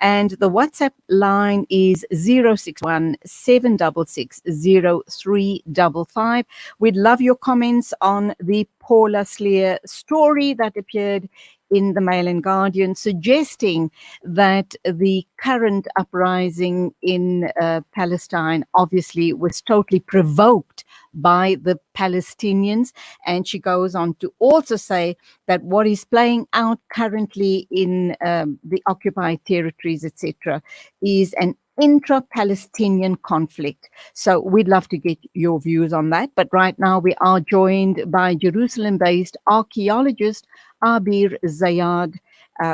And the WhatsApp line is 061 766 0355. We'd love your comments on the Paula Sleer story that appeared in the Mail and Guardian, suggesting that the current uprising in Palestine obviously was totally provoked by the Palestinians. And she goes on to also say that what is playing out currently in the occupied territories, etc., is an intra-Palestinian conflict. So we'd love to get your views on that. But right now we are joined by Jerusalem-based archaeologist Abeer Zayyad,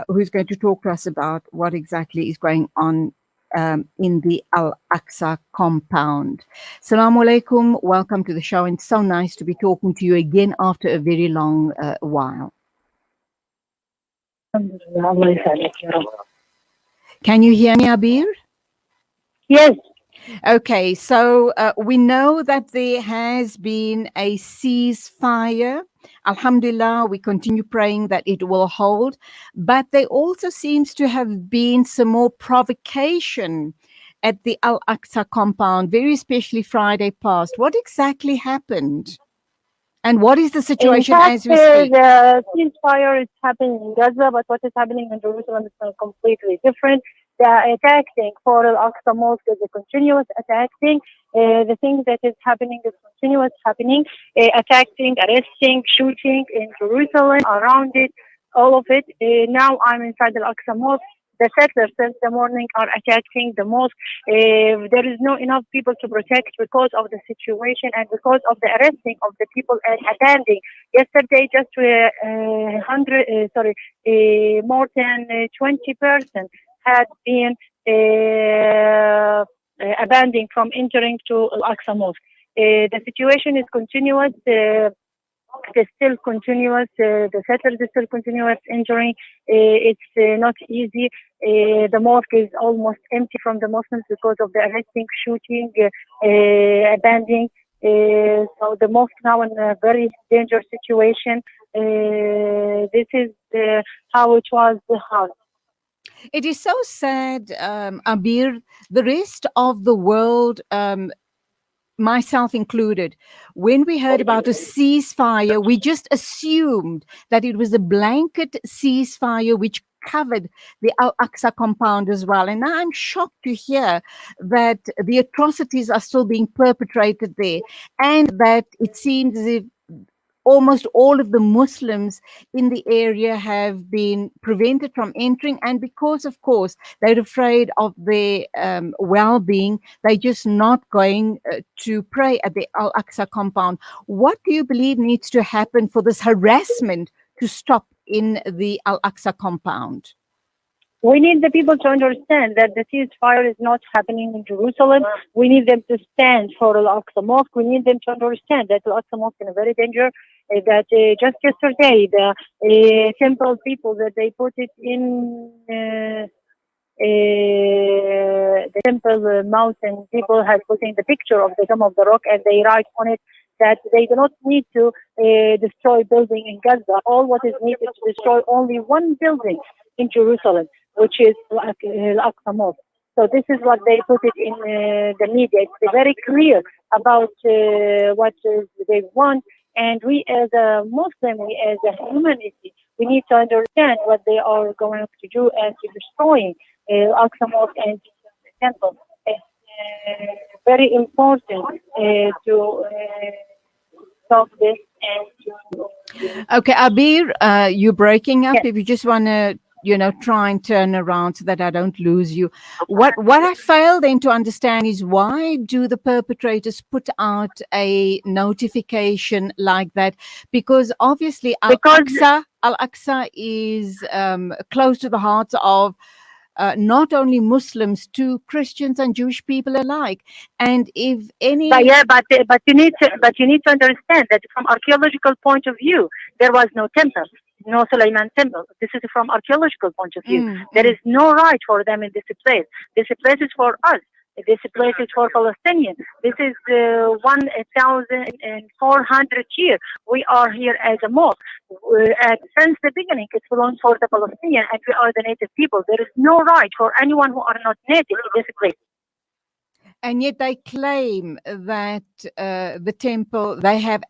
who's going to talk to us about what exactly is going on in the Al-Aqsa compound. Assalamu alaikum, welcome to the show, and so nice to be talking to you again after a very long while. Can you hear me, Abeer? Yes. Okay, so we know that there has been a ceasefire. Alhamdulillah, we continue praying that it will hold, but there also seems to have been some more provocation at the Al-Aqsa compound, very especially Friday past. What exactly happened? And what is the situation as we speak? The ceasefire is happening in Gaza, but what is happening in Jerusalem is completely different. The attacking for Al-Aqsa Mosque is a continuous attacking. The thing that is happening is continuous happening. Attacking, arresting, shooting in Jerusalem, around it, all of it. Now I'm inside Al-Aqsa Mosque. The settlers since the morning are attacking the mosque. There is not enough people to protect because of the situation and because of the arresting of the people and abandoning. Yesterday, just more than 20% had been abandoned from entering to Al-Aqsa Mosque. The situation is continuous. It's still continuous. The settlers is still continuous entering. It's not easy. The mosque is almost empty from the Muslims because of the arresting, shooting, abandoning. So the mosque now in a very dangerous situation. This is how it was. It is so sad, Abeer. The rest of the world, myself included, when we heard about a ceasefire, we just assumed that it was a blanket ceasefire which covered the Al-Aqsa compound as well. And now I'm shocked to hear that the atrocities are still being perpetrated there, and that it seems as if almost all of the Muslims in the area have been prevented from entering. And because, of course, they're afraid of their well-being, they're just not going to pray at the Al-Aqsa compound. What do you believe needs to happen for this harassment to stop in the Al-Aqsa compound? We need the people to understand that the ceasefire is not happening in Jerusalem. We need them to stand for Al-Aqsa Mosque. We need them to understand that Al-Aqsa Mosque is in a very danger. That just yesterday, the temple people that they put it in the temple mountain, people have put in the picture of the Dome of the Rock, and they write on it that they do not need to destroy building in Gaza. All what is needed to destroy only one building in Jerusalem, which is Al-Aqsa Mosque. So this is what they put it in the media. It's very clear about what they want. And we as a Muslim, we as a humanity, we need to understand what they are going to do and to destroying Al-Aqsa Mosque and the temple. It's very important to stop this and to... Okay, Abeer, you're breaking up. Yes. If you just want to, try and turn around so that I don't lose you. What I fail then to understand is, why do the perpetrators put out a notification like that? Because obviously Al-Aqsa is close to the hearts of not only Muslims, to Christians and Jewish people alike. And if any, but you need to understand that from archaeological point of view, there was no temple, no Suleiman temple. This is from archaeological point of view. There is no right for them in this place. This place is for us. This place is for Palestinians. This is 1,400 years. We are here as a mosque. And since the beginning, it belongs for the Palestinians, and we are the native people. There is no right for anyone who are not native in this place. And yet they claim that the temple, they have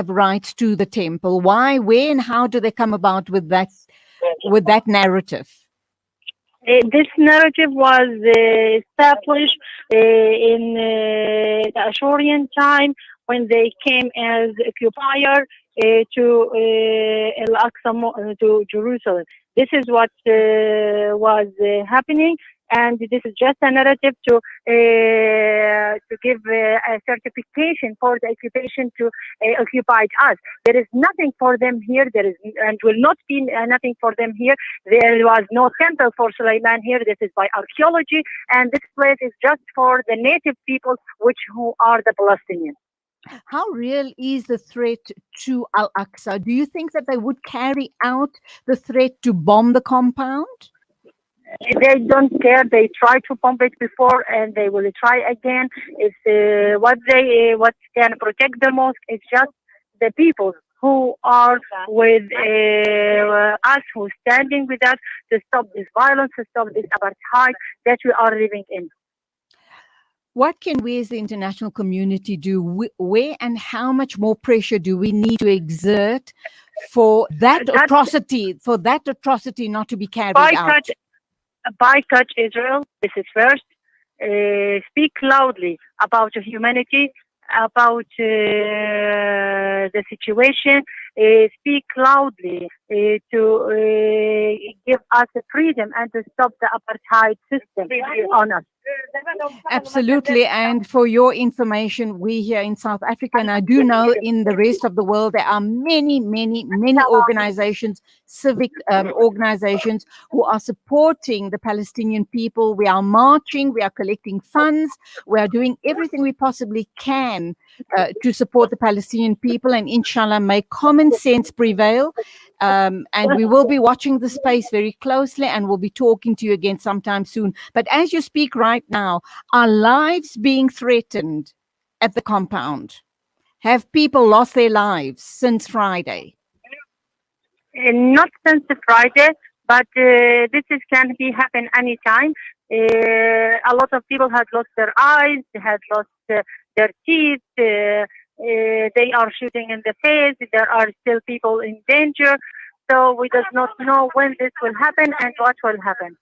rights to the temple. Why, where, and how do they come about with that narrative? This narrative was established in the Assyrian time when they came as occupier to Al-Aqsa, to Jerusalem. This is what was happening, and this is just a narrative to give a certification for the occupation to occupied us. There is nothing for them here. There is and will not be nothing for them here. There was no temple for Suleiman here. This is by archaeology, and this place is just for the native people, who are the Palestinians. How real is the threat to Al-Aqsa? Do you think that they would carry out the threat to bomb the compound? They don't care. They tried to bomb it before, and they will try again. It's what can protect the mosque is just the people who are with us, who standing with us to stop this violence, to stop this apartheid that we are living in. What can we as the international community do? Where and how much more pressure do we need to exert for that atrocity not to be carried out? Boycott Israel. This is first. Speak loudly about humanity, about the situation. Speak loudly to give us the freedom and to stop the apartheid system on us. Absolutely. And for your information, we here in South Africa, and I do know in the rest of the world, there are many organizations, civic organizations who are supporting the Palestinian people. We are marching, we are collecting funds, we are doing everything we possibly can to support the Palestinian people, and inshallah, may common sense prevail. And we will be watching the space very closely, and we'll be talking to you again sometime soon. But as you speak right now, are lives being threatened at the compound? Have people lost their lives since Friday? Not since Friday, but can happen anytime. A lot of people had lost their eyes, they had lost their teeth. They are shooting in the face. There are still people in danger. So we do not know when this will happen and what will happen.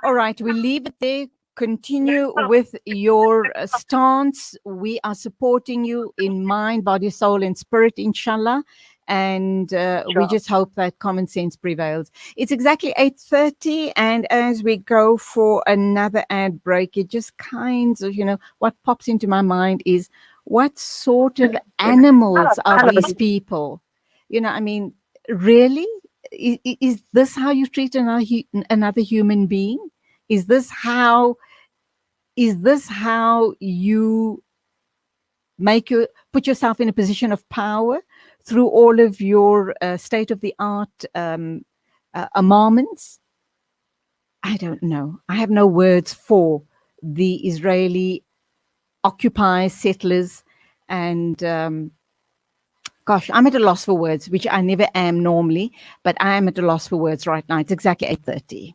All right, we'll leave it there. Continue with your stance. We are supporting you in mind, body, soul, and spirit, inshallah. And we just hope that common sense prevails. It's exactly 8:30, and as we go for another ad break, it just kinds of, what pops into my mind is, what sort of animals are these people? Really? Is this how you treat another human being? Is this how you put yourself in a position of power through all of your state-of-the-art armaments? I don't know. I have no words for the Israeli occupiers, settlers, and gosh, I'm at a loss for words, which I never am normally, but I am at a loss for words right now. It's exactly 8:30.